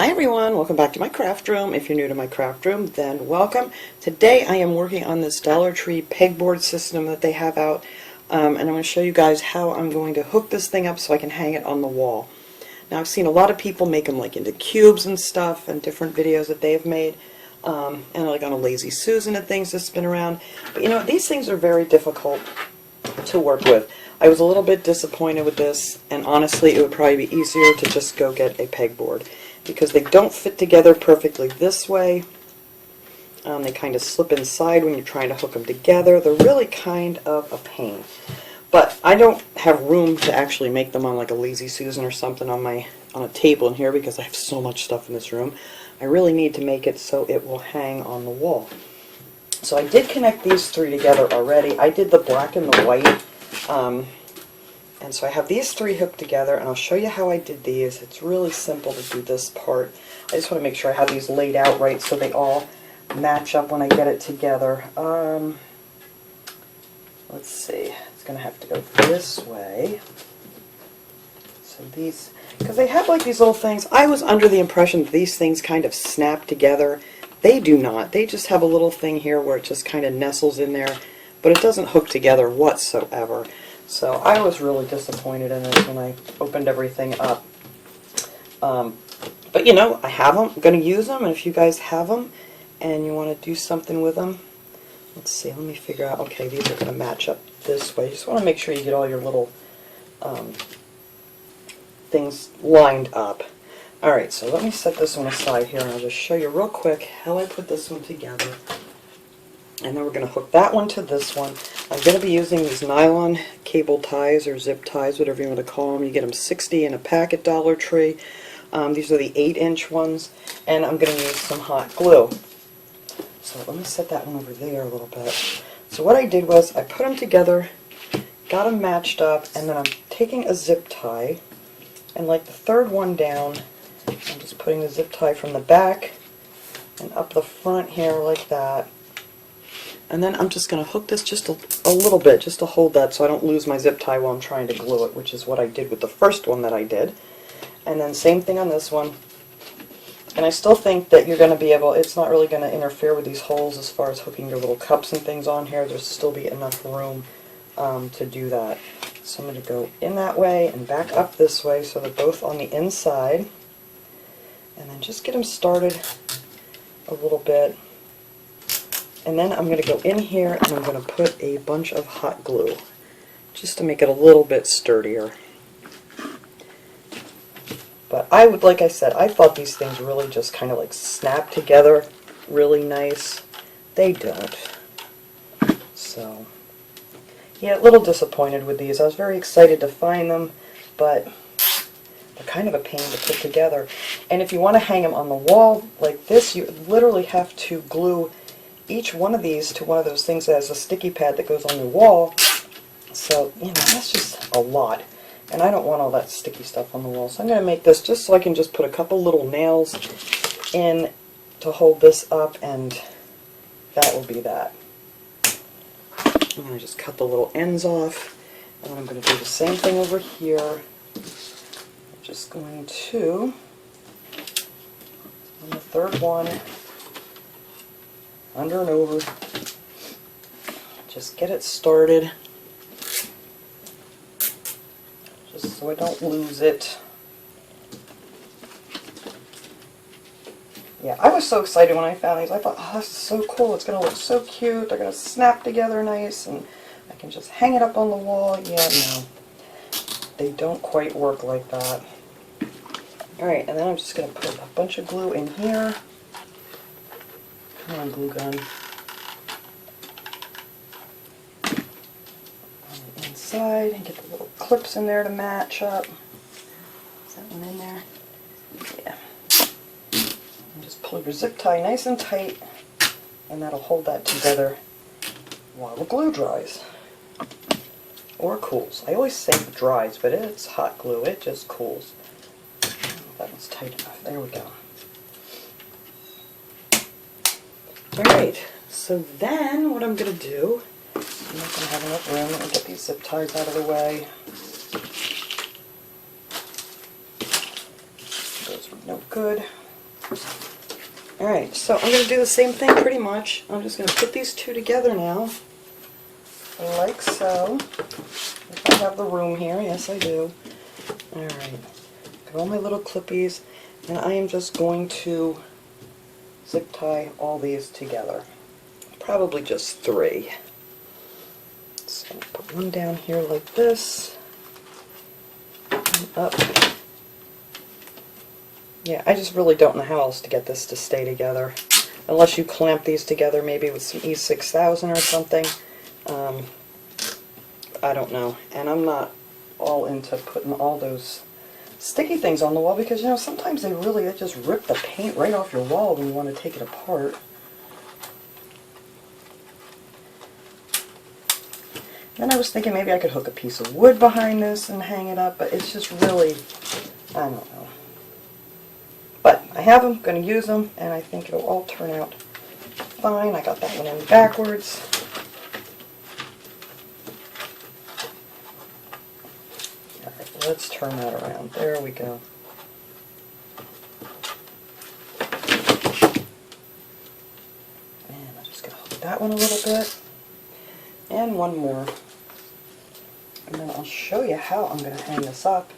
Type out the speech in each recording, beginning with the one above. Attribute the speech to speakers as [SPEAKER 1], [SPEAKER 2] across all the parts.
[SPEAKER 1] Hi everyone, welcome back to my craft room. If you're new to my craft room, then welcome. Today I am working on this Dollar Tree pegboard system that they have out, and I'm going to show you guys how I'm going to hook this thing up so I can hang it on the wall. Now I've seen a lot of people make them like into cubes and stuff, and different videos that they've made, and like on a Lazy Susan and things that spin around. But you know, these things are very difficult to work with. I was a little bit disappointed with this, and honestly it would probably be easier to just go get a pegboard, because they don't fit together perfectly this way. They kind of slip inside when you're trying to hook them together. They're really kind of a pain. But I don't have room to actually make them on like a Lazy Susan or something on a table in here, because I have so much stuff in this room. I really need to make it so it will hang on the wall. So I did connect these three together already. I did the black and the white. And so I have these three hooked together, and I'll show you how I did these. It's really simple to do this part. I just want to make sure I have these laid out right so they all match up when I get it together. Let's see. It's going to have to go this way. So these, because they have like these little things. I was under the impression that these things kind of snap together. They do not. They just have a little thing here where it just kind of nestles in there, but it doesn't hook together whatsoever. So I was really disappointed in it when I opened everything up. But you know, I have them. I'm going to use them, and if you guys have them and you want to do something with them, let's see, let me figure out, okay, these are going to match up this way. You just want to make sure you get all your little things lined up. Alright, so let me set this one aside here, and I'll just show you real quick how I put this one together. And then we're going to hook that one to this one. I'm going to be using these nylon cable ties or zip ties, whatever you want to call them. You get them 60 in a pack at Dollar Tree. These are the 8-inch ones. And I'm going to use some hot glue. So let me set that one over there a little bit. So what I did was I put them together, got them matched up, and then I'm taking a zip tie, and like the third one down, I'm just putting the zip tie from the back and up the front here like that. And then I'm just going to hook this just a little bit, just to hold that so I don't lose my zip tie while I'm trying to glue it, which is what I did with the first one that I did. And then same thing on this one. And I still think that you're going to be able, it's not really going to interfere with these holes as far as hooking your little cups and things on here. There'll still be enough room to do that. So I'm going to go in that way and back up this way so they're both on the inside. And then just get them started a little bit. And then I'm going to go in here and I'm going to put a bunch of hot glue just to make it a little bit sturdier. But I would, like I said, I thought these things really just kind of like snap together really nice. They don't. So, yeah, a little disappointed with these. I was very excited to find them, but they're kind of a pain to put together. And if you want to hang them on the wall like this, you literally have to glue each one of these to one of those things that has a sticky pad that goes on your wall. So, you know, that's just a lot. And I don't want all that sticky stuff on the wall. So I'm going to make this just so I can just put a couple little nails in to hold this up, and that will be that. I'm going to just cut the little ends off. And then I'm going to do the same thing over here. I'm just going to, on the third one, under and over, just get it started, just so I don't lose it. Yeah, I was so excited when I found these. I thought, oh, this is so cool, it's going to look so cute, they're going to snap together nice, and I can just hang it up on the wall. Yeah, no, they don't quite work like that. Alright, and then I'm just going to put a bunch of glue in here. Come on, glue gun. On the inside, and get the little clips in there to match up. Is that one in there? Yeah. And just pull your zip tie nice and tight, and that'll hold that together while the glue dries. Or cools. I always say dries, but it's hot glue. It just cools. That one's tight enough. There we go. Alright, so then what I'm going to do, I'm not going to have enough room. Let me get these zip ties out of the way. Those were no good. Alright, so I'm going to do the same thing pretty much. I'm just going to put these two together now, like so. If I have the room here, yes I do. Alright, got all my little clippies, and I am just going to zip tie all these together. Probably just 3. So put one down here like this, and up. Yeah, I just really don't know how else to get this to stay together. Unless you clamp these together maybe with some E6000 or something. I don't know. And I'm not all into putting all those sticky things on the wall because, you know, sometimes they just rip the paint right off your wall when you want to take it apart. Then I was thinking maybe I could hook a piece of wood behind this and hang it up, but it's just really, I don't know. But I have them, going to use them, and I think it'll all turn out fine. I got that one in backwards. Alright, let's turn that around. There we go. And I'm just going to hook that one a little bit. And one more. And then I'll show you how I'm going to hang this up.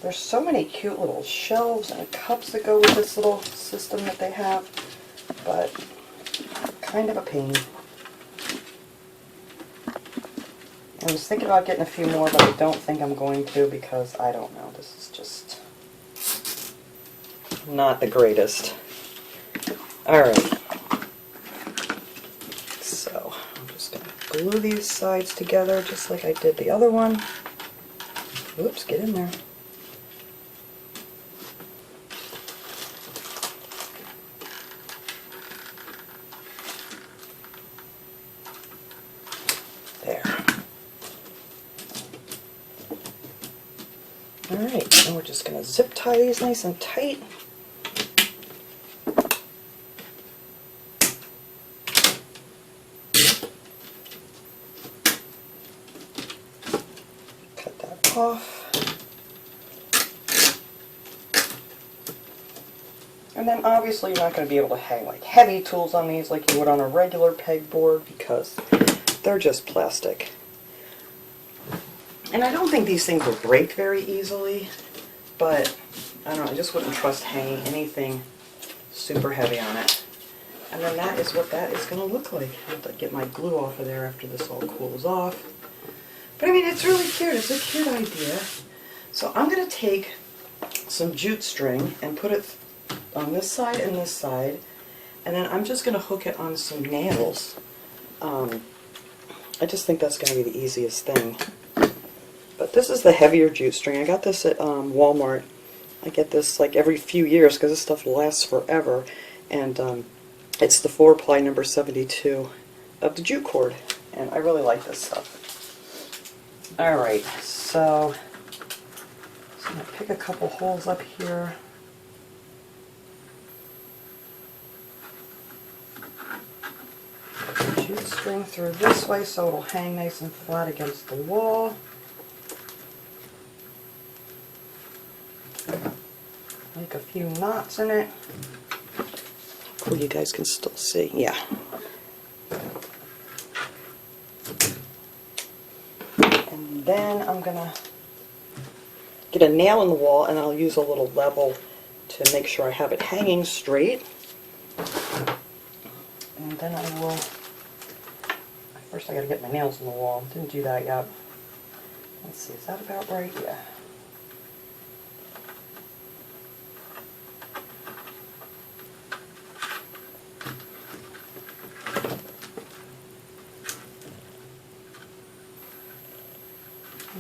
[SPEAKER 1] There's so many cute little shelves and cups that go with this little system that they have, but kind of a pain. I was thinking about getting a few more, but I don't think I'm going to because I don't know. This is just not the greatest. Alright. So, I'm just going to glue these sides together just like I did the other one. Oops, get in there. Alright, and we're just going to zip tie these nice and tight. Cut that off. And then obviously you're not going to be able to hang like heavy tools on these like you would on a regular pegboard because they're just plastic. And I don't think these things will break very easily, but I don't know, I just wouldn't trust hanging anything super heavy on it. And then that is what that is going to look like. I have to get my glue off of there after this all cools off. But I mean, it's really cute. It's a cute idea. So I'm going to take some jute string and put it on this side and this side, and then I'm just going to hook it on some nails. I just think that's going to be the easiest thing. But this is the heavier jute string. I got this at Walmart. I get this like every few years because this stuff lasts forever. And it's the 4-ply number 72 of the jute cord. And I really like this stuff. Alright, so I'm going to pick a couple holes up here. Put the jute string through this way so it'll hang nice and flat against the wall. Make a few knots in it. Cool, you guys can still see. Yeah. And then I'm going to get a nail in the wall, and I'll use a little level to make sure I have it hanging straight. And then I will... First I got to get my nails in the wall. Didn't do that yet. Let's see, is that about right? Yeah.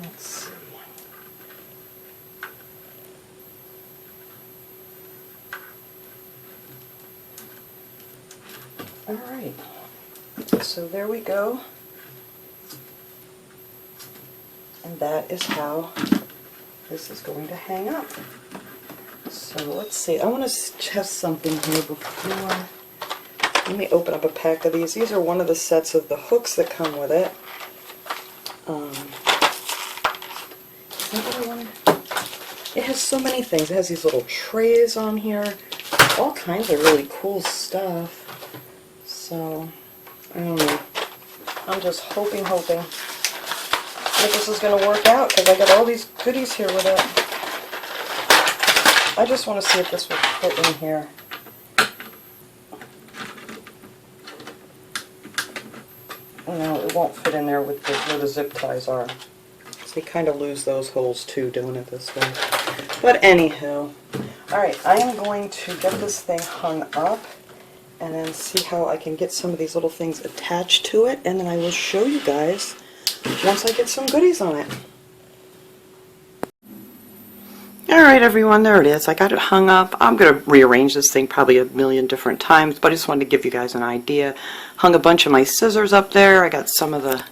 [SPEAKER 1] Let's see. Alright, so there we go. And that is how this is going to hang up. So let's see, I want to test something here before. Let me open up a pack of these. These are one of the sets of the hooks that come with it. Is that what I wanted? It has so many things. It has these little trays on here. all kinds of really cool stuff. So, I don't know. I'm just hoping that this is going to work out, because I got all these goodies here with it. I just want to see if this will fit in here. No, it won't fit in there with where the zip ties are. So you kind of lose those holes too doing it this way. But anywho, alright, I am going to get this thing hung up and then see how I can get some of these little things attached to it, and then I will show you guys once I get some goodies on it. Alright everyone, there it is. I got it hung up. I'm going to rearrange this thing probably a million different times, but I just wanted to give you guys an idea. Hung a bunch of my scissors up there. I got some of the,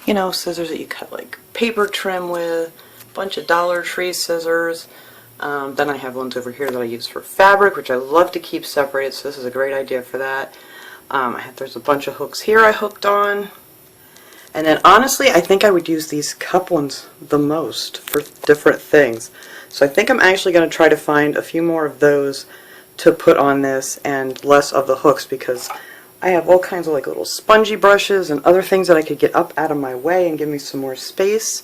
[SPEAKER 1] you know, scissors that you cut like paper trim with, a bunch of Dollar Tree scissors. Then I have ones over here that I use for fabric, which I love to keep separated, so this is a great idea for that. There's a bunch of hooks here I hooked on. And then honestly, I think I would use these cup ones the most for different things. So I think I'm actually going to try to find a few more of those to put on this and less of the hooks, because I have all kinds of like little spongy brushes and other things that I could get up out of my way and give me some more space.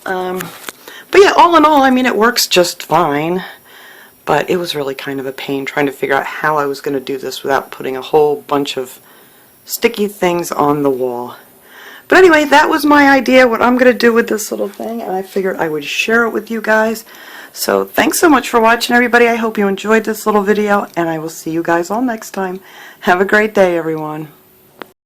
[SPEAKER 1] But yeah, all in all, I mean, it works just fine. But it was really kind of a pain trying to figure out how I was going to do this without putting a whole bunch of sticky things on the wall. But anyway, that was my idea, what I'm going to do with this little thing, and I figured I would share it with you guys. So thanks so much for watching, everybody. I hope you enjoyed this little video, and I will see you guys all next time. Have a great day, everyone.